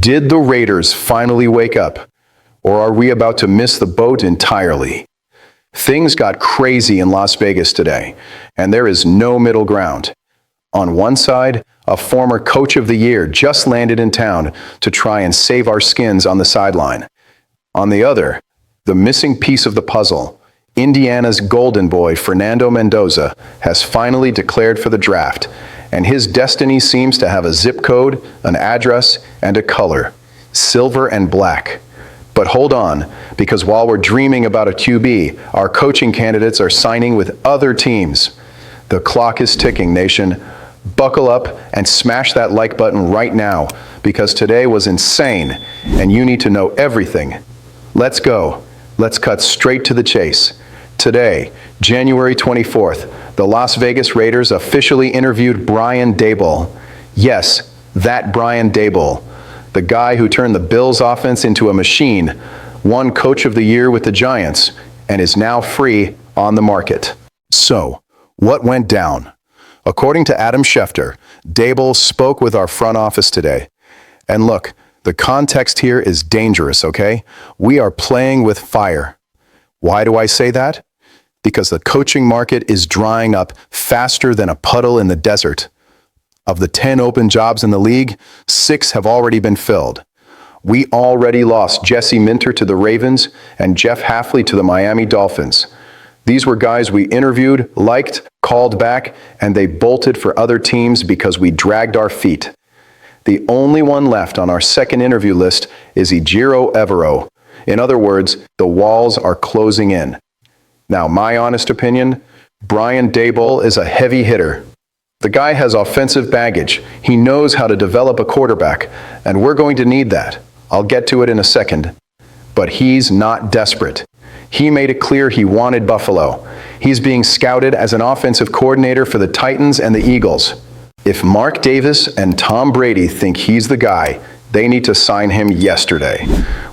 Did the Raiders finally wake up, or are we about to miss the boat entirely? Things got crazy in Las Vegas today, and there is no middle ground. On one side, a former coach of the year just landed in town to try and save our skins on the sideline. On the other, the missing piece of the puzzle, Indiana's golden boy Fernando Mendoza, has finally declared for the draft, and his destiny seems to have a zip code, an address, and a color: silver and black. But hold on, because while we're dreaming about a QB, our coaching candidates are signing with other teams. The clock is ticking, nation. Buckle up and smash that like button right now, because today was insane, and you need to know everything. Let's go. Let's cut straight to the chase. Today, January 24th, the Las Vegas Raiders officially interviewed Brian Daboll. Yes, that Brian Daboll, the guy who turned the Bills offense into a machine, won Coach of the Year with the Giants, and is now free on the market. So, what went down? According to Adam Schefter, Daboll spoke with our front office today. And look, the context here is dangerous, okay? We are playing with fire. Why do I say that? Because the coaching market is drying up faster than a puddle in the desert. Of the 10 open jobs in the league, 6 have already been filled. We already lost Jesse Minter to the Ravens and Jeff Hafley to the Miami Dolphins. These were guys we interviewed, liked, called back, and they bolted for other teams because we dragged our feet. The only one left on our second interview list is Ejiro Evero. In other words, the walls are closing in. Now, my honest opinion, Brian Daboll is a heavy hitter. The guy has offensive baggage. He knows how to develop a quarterback, and we're going to need that. I'll get to it in a second. But he's not desperate. He made it clear he wanted Buffalo. He's being scouted as an offensive coordinator for the Titans and the Eagles. If Mark Davis and Tom Brady think he's the guy, they need to sign him yesterday.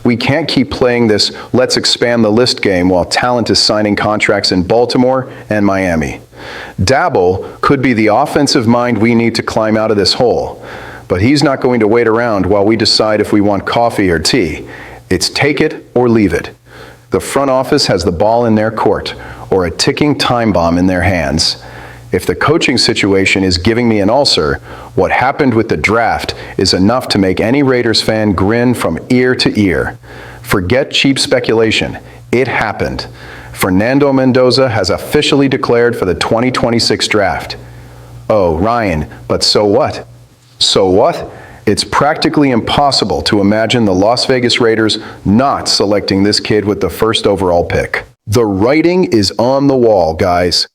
We can't keep playing this let's expand the list game while talent is signing contracts in Baltimore and Miami. Daboll could be the offensive mind we need to climb out of this hole, but he's not going to wait around while we decide if we want coffee or tea. It's take it or leave it. The front office has the ball in their court, or a ticking time bomb in their hands. If the coaching situation is giving me an ulcer, what happened with the draft is enough to make any Raiders fan grin from ear to ear. Forget cheap speculation. It happened. Fernando Mendoza has officially declared for the 2026 draft. Oh, Ryan, but so what? So what? It's practically impossible to imagine the Las Vegas Raiders not selecting this kid with the first overall pick. The writing is on the wall, guys.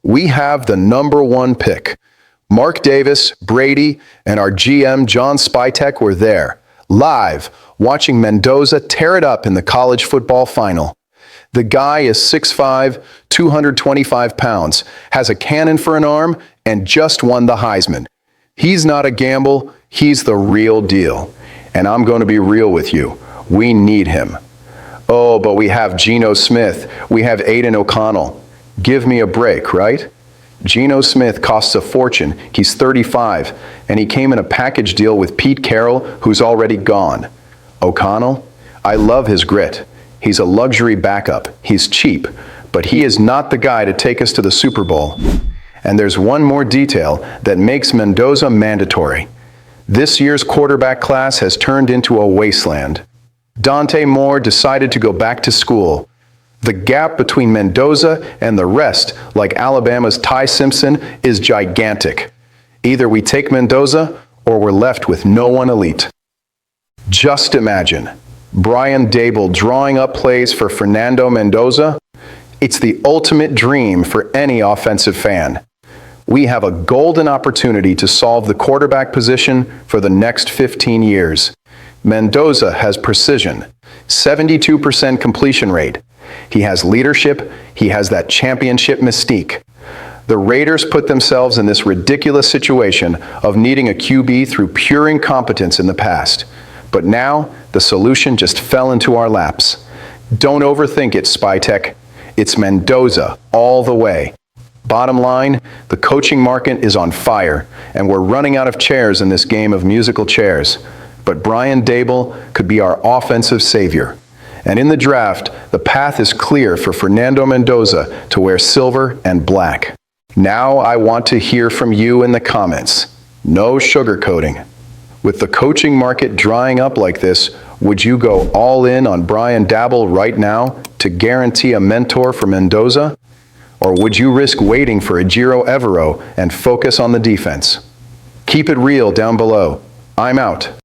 We have the number 1 pick. Mark Davis, Brady, and our GM John Spytek were there, live, watching Mendoza tear it up in the college football final. The guy is 6'5", 225 pounds, has a cannon for an arm, and just won the Heisman. He's not a gamble, he's the real deal. And I'm going to be real with you. We need him. Oh, but we have Geno Smith. We have Aiden O'Connell. Give me a break, right? Geno Smith costs a fortune. He's 35, and he came in a package deal with Pete Carroll, who's already gone. O'Connell? I love his grit. He's a luxury backup. He's cheap, but he is not the guy to take us to the Super Bowl. And there's one more detail that makes Mendoza mandatory. This year's quarterback class has turned into a wasteland. Dante Moore decided to go back to school. The gap between Mendoza and the rest, like Alabama's Ty Simpson, is gigantic. Either we take Mendoza or we're left with no one elite. Just imagine Brian Daboll drawing up plays for Fernando Mendoza. It's the ultimate dream for any offensive fan. We have a golden opportunity to solve the quarterback position for the next 15 years. Mendoza has precision, 72% completion rate. He has leadership. He has that championship mystique. The Raiders put themselves in this ridiculous situation of needing a QB through pure incompetence in the past. But now, the solution just fell into our laps. Don't overthink it, Spytek. It's Mendoza all the way. Bottom line, the coaching market is on fire, and we're running out of chairs in this game of musical chairs. but Brian Daboll could be our offensive savior. And in the draft, the path is clear for Fernando Mendoza to wear silver and black. Now I want to hear from you in the comments. No sugarcoating. With the coaching market drying up like this, would you go all in on Brian Daboll right now to guarantee a mentor for Mendoza? Or would you risk waiting for Ejiro Evero and focus on the defense? Keep it real down below. I'm out.